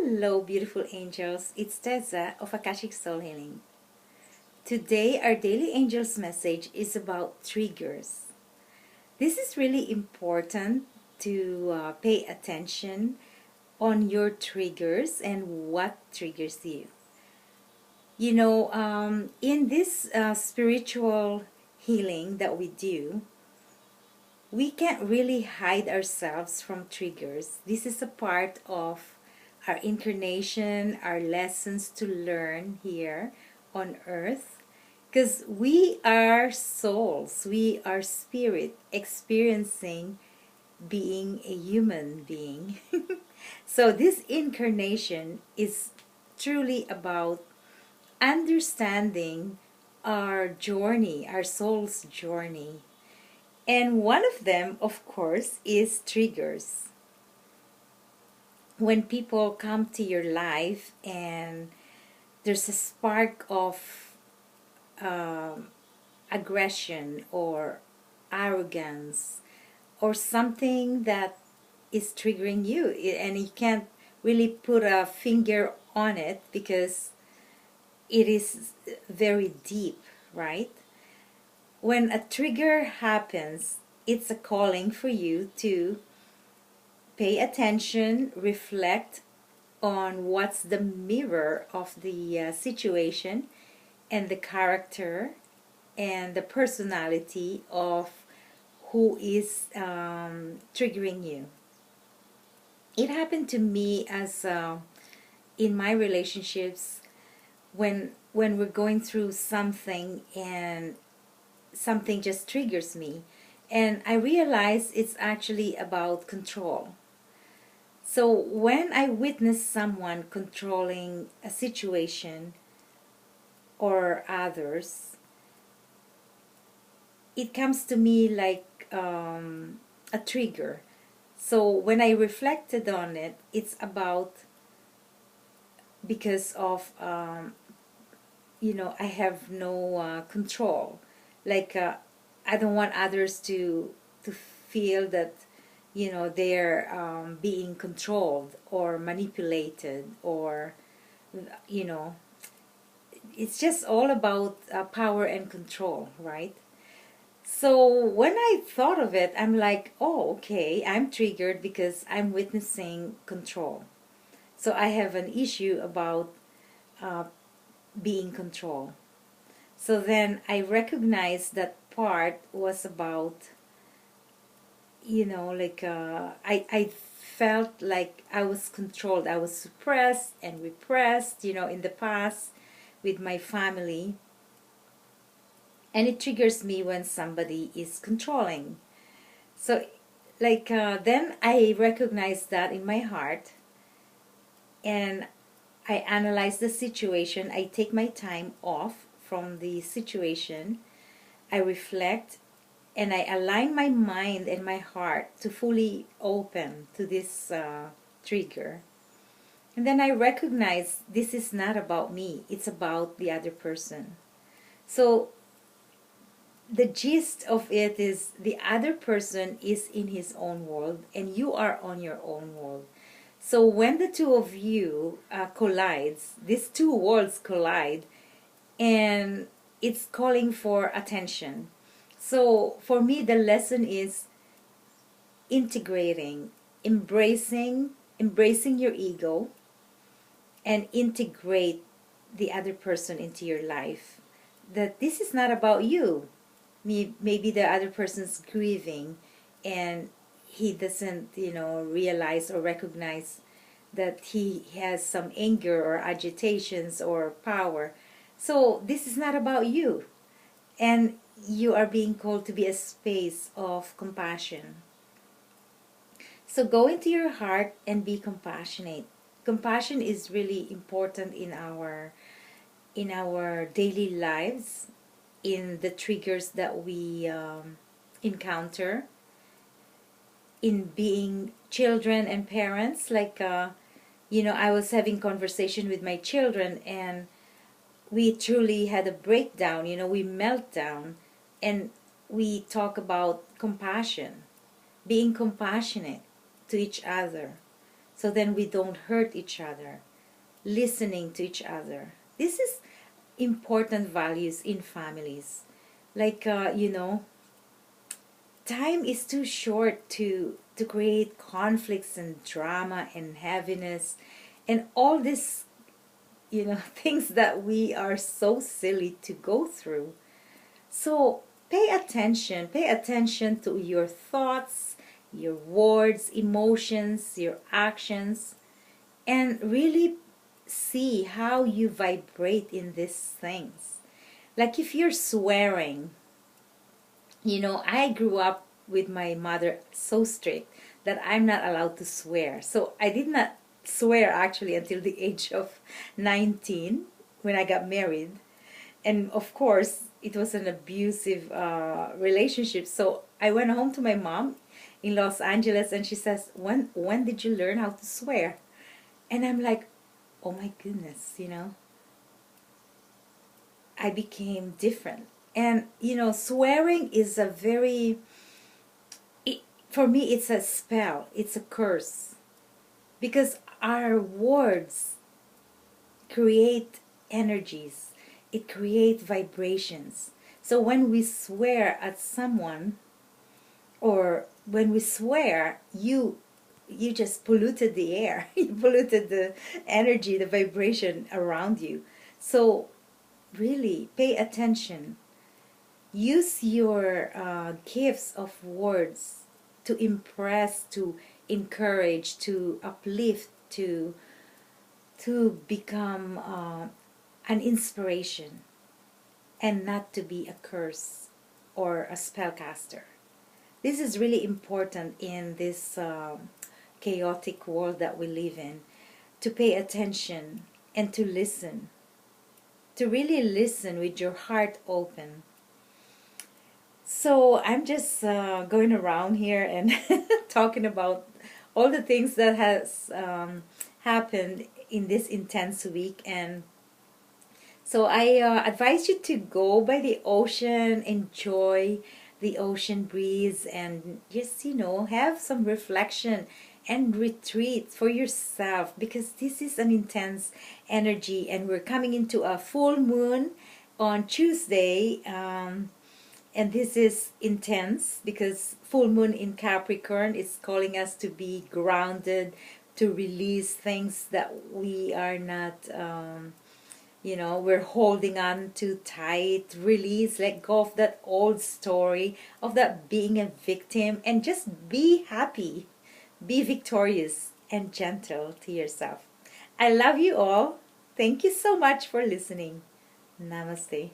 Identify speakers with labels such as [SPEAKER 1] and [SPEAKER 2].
[SPEAKER 1] Hello, beautiful angels. It's Tessa of Akashic Soul Healing. Today, our daily angels message is about triggers. This is really important to pay attention on your triggers and what triggers you. In this spiritual healing that we do, we can't really hide ourselves from triggers. This is a part of our incarnation, our lessons to learn here on earth. Because we are souls, we are spirit experiencing being a human being. So this incarnation is truly about understanding our journey, our soul's journey. And one of them, of course, is triggers. When people come to your life and there's a spark of aggression or arrogance or something that is triggering you, and you can't really put a finger on it because it is very deep, right? When a trigger happens, it's a calling for you to pay attention, reflect on what's the mirror of the situation and the character and the personality of who is triggering you. It happened to me as in my relationships when we're going through something and something just triggers me, and I realize it's actually about control. So when I witness someone controlling a situation or others, it comes to me like a trigger. So when I reflected on it, it's about because of I have no control. Like I don't want others to feel that they're being controlled or manipulated, or it's just all about power and control, right? So when I thought of it, I'm like, oh, okay, I'm triggered because I'm witnessing control. So I have an issue about being controlled. So then I recognized that part was about, I felt like I was controlled. I was suppressed and repressed, in the past with my family. And it triggers me when somebody is controlling. So, then I recognized that in my heart, and I analyze the situation. I take my time off from the situation. I reflect and I align my mind and my heart to fully open to this trigger. And then I recognize this is not about me, it's about the other person. So the gist of it is the other person is in his own world and you are on your own world. So when the two of you collides, these two worlds collide, and it's calling for attention. So for me, the lesson is integrating, embracing your ego, and integrate the other person into your life. That this is not about you. Maybe the other person's grieving and he doesn't, realize or recognize that he has some anger or agitations or power. So this is not about you. And you are being called to be a space of compassion. So go into your heart and be compassionate. Compassion is really important in our daily lives, in the triggers that we encounter, in being children and parents. I was having conversation with my children, and we truly had a breakdown. We melt down, and we talk about compassion, being compassionate to each other. so then we don't hurt each other. Listening to each other. This is important values in families. Like, time is too short to create conflicts and drama and heaviness and all this, things that we are so silly to go through. So pay attention to your thoughts, your words, emotions, your actions, and really see how you vibrate in these things. Like if you're swearing, I grew up with my mother so strict that I'm not allowed to swear. So I did not swear actually until the age of 19 when I got married. And of course, it was an abusive relationship. So I went home to my mom in Los Angeles and she says, when did you learn how to swear? And I'm like, oh my goodness, I became different. And, swearing is for me, it's a spell, it's a curse. Because our words create energies, it creates vibrations. So when we swear at someone, or when we swear, you just polluted the air. You polluted the energy, the vibration around you. So really pay attention. Use your gifts of words to impress, to encourage, to uplift, to become an inspiration, and not to be a curse or a spellcaster. This is really important in this chaotic world that we live in, to pay attention and to listen, to really listen with your heart open. So I'm just going around here and talking about all the things that has happened in this intense week. And so I advise you to go by the ocean, enjoy the ocean breeze, and just, have some reflection and retreat for yourself, because this is an intense energy and we're coming into a full moon on Tuesday. And this is intense because full moon in Capricorn is calling us to be grounded, to release things that we are not, we're holding on too tight. Release, let go of that old story of that being a victim, and just be happy, be victorious, and gentle to yourself. I love you all. Thank you so much for listening. Namaste.